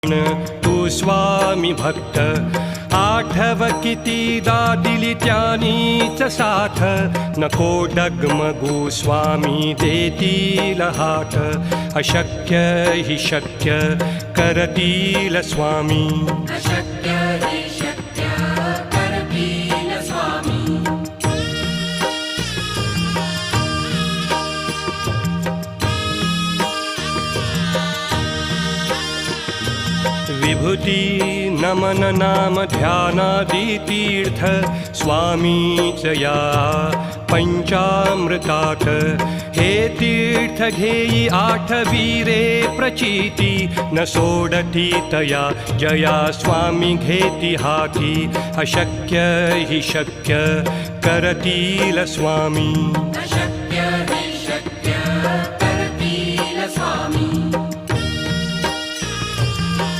तू स्वामी भक्त आठव कितीदा दिली त्यानीच साथ नको डगमगू स्वामी देतील हात अशक्य हि शक्य करतील स्वामी अशक्य हि शक्य करतील स्वामी विभूती नमन नाम ध्यानादि तीर्थ स्वामीच या पंचामृतात हे तीर्थ घेई आठवीरे प्रचिती न सोडती तया जया स्वामी घेती हाती अशक्य हि शक्य करतील स्वामी